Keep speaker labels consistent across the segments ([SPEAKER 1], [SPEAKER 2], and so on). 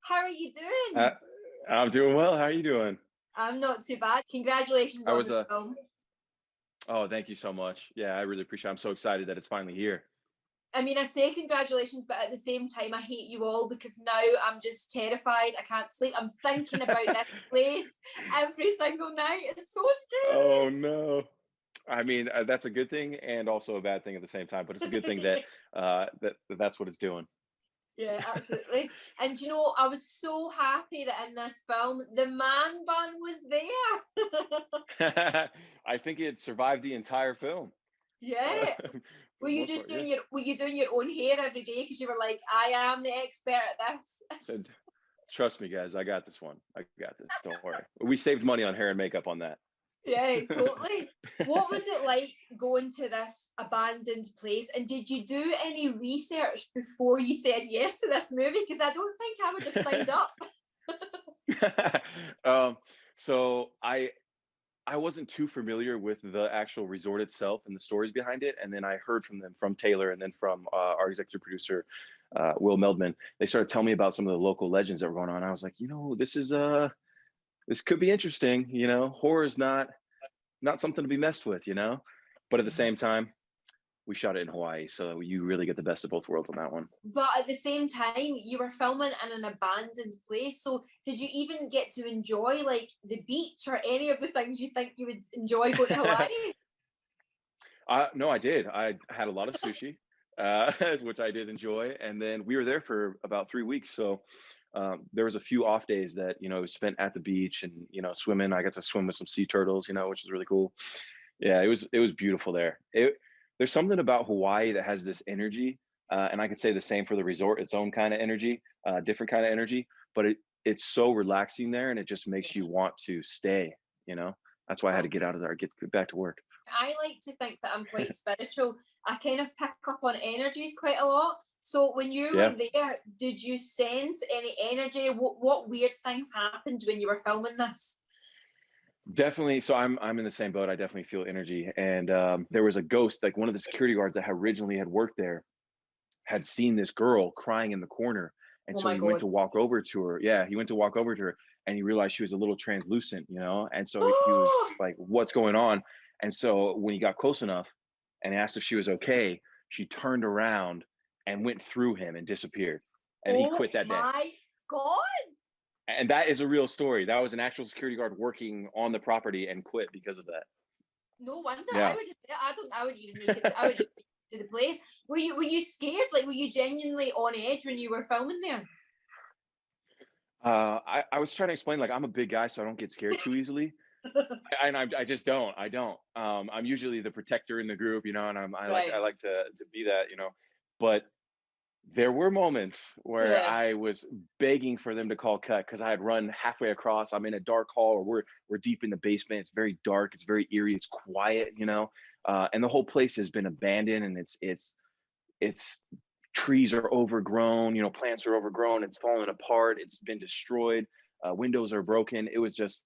[SPEAKER 1] How are you
[SPEAKER 2] Uh,
[SPEAKER 1] doing?
[SPEAKER 2] I'm doing well. How are you doing?
[SPEAKER 1] I'm not too bad. Congratulations
[SPEAKER 2] I
[SPEAKER 1] on
[SPEAKER 2] was
[SPEAKER 1] the film.
[SPEAKER 2] oh, thank you so much. Yeah, I really appreciate it. I'm so excited that it's finally here.
[SPEAKER 1] I mean, I say congratulations, but at the same time, I hate you all because now I'm just terrified. I can't sleep. I'm thinking about this place every single night. It's so
[SPEAKER 2] Oh no. I mean, that's a good thing and also a bad thing at the same time, but it's a good thing that
[SPEAKER 1] scary.
[SPEAKER 2] that's what it's doing.
[SPEAKER 1] Yeah, absolutely. And you know, I was so happy that in this film, the man bun was there.
[SPEAKER 2] I think it survived the entire film.
[SPEAKER 1] Yeah.
[SPEAKER 2] For the most part, yeah.
[SPEAKER 1] Were you doing your own hair every day because you were like, I am the expert at this?
[SPEAKER 2] Said, trust me, guys, I got this one. I got this. Don't worry. We saved money on hair and makeup on that.
[SPEAKER 1] Yeah, totally. What was it like going to this abandoned place? And did you do any research before you said yes to this movie? Because I don't think I would have signed up.
[SPEAKER 2] um, so I wasn't too familiar with the actual resort itself and the stories behind it, and then I heard from them, from Taylor, and then from our executive producer, Will Meldman. They started telling me about some of the local legends that were going on. I was like, this could be interesting. Horror is not something to be messed with. But at the same time, we shot it in Hawaii, so you really get the best of both worlds on that one.
[SPEAKER 1] But at the same time, you were filming in an abandoned place. So did you even get to enjoy like the beach or any of the things you think you would enjoy going to Hawaii?
[SPEAKER 2] No, I did. I had a lot of sushi, which I did enjoy, and then we were there for about 3 weeks. So there was a few off days that was spent at the beach and swimming. I got to swim with some sea turtles, which was really cool. Yeah, it was beautiful there. There's something about Hawaii that has this energy, and I could say the same for the resort. Its own kind of energy, different kind of energy, but it's so relaxing there, and it just makes you want to stay. You know, that's why I had to get out of there, get back to work.
[SPEAKER 1] I like to think that I'm quite spiritual. I kind of pick up on energies quite a lot. So when you were
[SPEAKER 2] Yeah,
[SPEAKER 1] there, did you sense any energy? What weird things happened when you were filming this?
[SPEAKER 2] definitely. So I'm in the same boat. I definitely feel energy, and there was a ghost, like one of the security guards that had originally had worked there had seen this girl crying in the corner. And
[SPEAKER 1] Oh
[SPEAKER 2] so
[SPEAKER 1] my
[SPEAKER 2] he went
[SPEAKER 1] God.
[SPEAKER 2] to walk over to her. Yeah, he went to walk over to her and he realized she was a little translucent, And so he was like, what's going on? And so when he got close enough and asked if she was okay, she turned around and went through him and disappeared. And he
[SPEAKER 1] Oh
[SPEAKER 2] quit that day.
[SPEAKER 1] my God.
[SPEAKER 2] And that is a real story. That was an actual security guard working on the property and quit because of that.
[SPEAKER 1] No wonder. I
[SPEAKER 2] Yeah.
[SPEAKER 1] would I would even make it. I would even make it to the place. Were you scared? Like were you genuinely on edge when you were filming there?
[SPEAKER 2] I was trying to explain, like, I'm a big guy, so I don't get scared too easily. I just don't. I don't. I'm usually the protector in the group, and I
[SPEAKER 1] Right.
[SPEAKER 2] like to be that, But there were moments where
[SPEAKER 1] Yeah.
[SPEAKER 2] I was begging for them to call cut because I had run halfway across. I'm in a dark hall, or we're deep in the basement. It's very dark. It's very eerie. It's quiet, and the whole place has been abandoned, and it's trees are overgrown, plants are overgrown. It's fallen apart. It's been destroyed. Windows are broken. It was just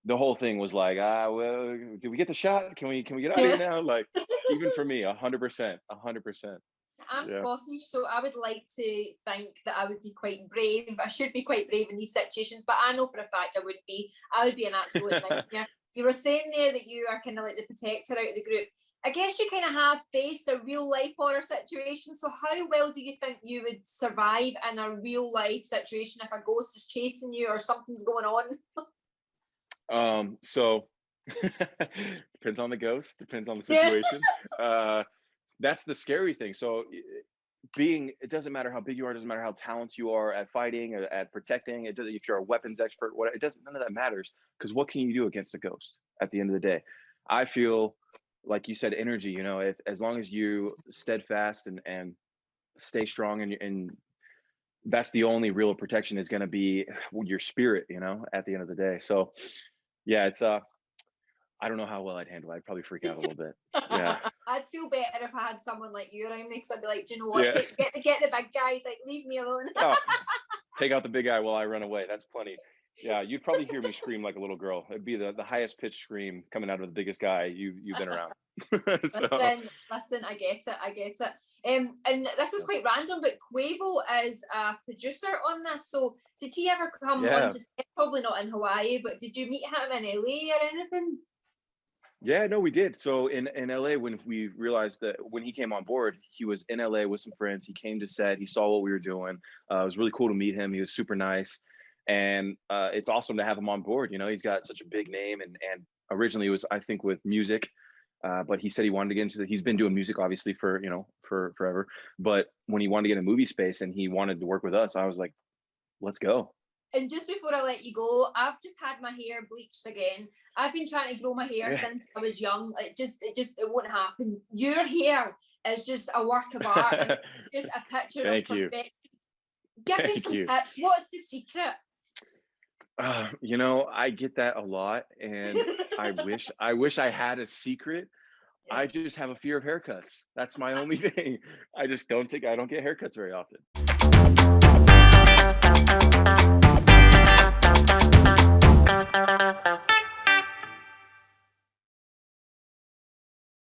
[SPEAKER 2] the whole thing was like, well, did we get the shot? Can we get out of here
[SPEAKER 1] Yeah.
[SPEAKER 2] now? Like, even for me, 100%, 100%.
[SPEAKER 1] I'm
[SPEAKER 2] Yeah.
[SPEAKER 1] Scottish, so I would like to think that I would be quite brave. I should be quite brave in these situations, but I know for a fact I would be. I would be an absolute nightmare. You were saying there that you are kind of like the protector out of the group. I guess you kind of have faced a real life horror situation. So how well do you think you would survive in a real life situation if a ghost is chasing you or something's going on?
[SPEAKER 2] So depends on the ghost, depends on the
[SPEAKER 1] Yeah.
[SPEAKER 2] situation. Uh, that's the scary thing. So it doesn't matter how big you are, it doesn't matter how talented you are at fighting, at protecting. It doesn't, if you're a weapons expert, what it doesn't, none of that matters, because what can you do against a ghost at the end of the day? I feel like you said, energy. If as long as you steadfast and stay strong, and that's the only real protection is going to be your spirit. At the end of the day. So yeah, it's I don't know how well I'd handle it. I'd probably freak out a little bit. Yeah.
[SPEAKER 1] I'd feel better if I had someone like you around me because I'd be like, do you know what?
[SPEAKER 2] Yeah.
[SPEAKER 1] Get the big guys, like leave me alone.
[SPEAKER 2] Oh, take out the big guy while I run away. That's plenty. Yeah, you'd probably hear me scream like a little girl. It'd be the highest pitched scream coming out of the biggest guy you've been around. So
[SPEAKER 1] Listen, I get it. And this is quite random, but Quavo is a producer on this. So did he ever come
[SPEAKER 2] yeah.
[SPEAKER 1] onto set? Probably not in Hawaii, but did you meet him in LA or anything?
[SPEAKER 2] Yeah, no, we did. So in LA, when we realized that when he came on board, he was in LA with some friends. He came to set. He saw what we were doing. It was really cool to meet him. He was super nice, and it's awesome to have him on board. You know, he's got such a big name, and originally it was, I think, with music, but he said he wanted to get into the. He's been doing music obviously for, you know, for forever. But when he wanted to get in movie space and he wanted to work with us, I was like, let's go.
[SPEAKER 1] And just before I let you go, I've just had my hair bleached again. I've been trying to grow my hair
[SPEAKER 2] Yeah.
[SPEAKER 1] since I was young. It won't happen. Your hair is just a work of art. And just a picture
[SPEAKER 2] Thank
[SPEAKER 1] of
[SPEAKER 2] you.
[SPEAKER 1] perfection. Give me
[SPEAKER 2] Thank
[SPEAKER 1] some
[SPEAKER 2] you.
[SPEAKER 1] tips. What's the secret?
[SPEAKER 2] You know, I get that a lot, and I wish I had a secret.
[SPEAKER 1] Yeah.
[SPEAKER 2] I just have a fear of haircuts. That's my only thing. I don't get haircuts very often.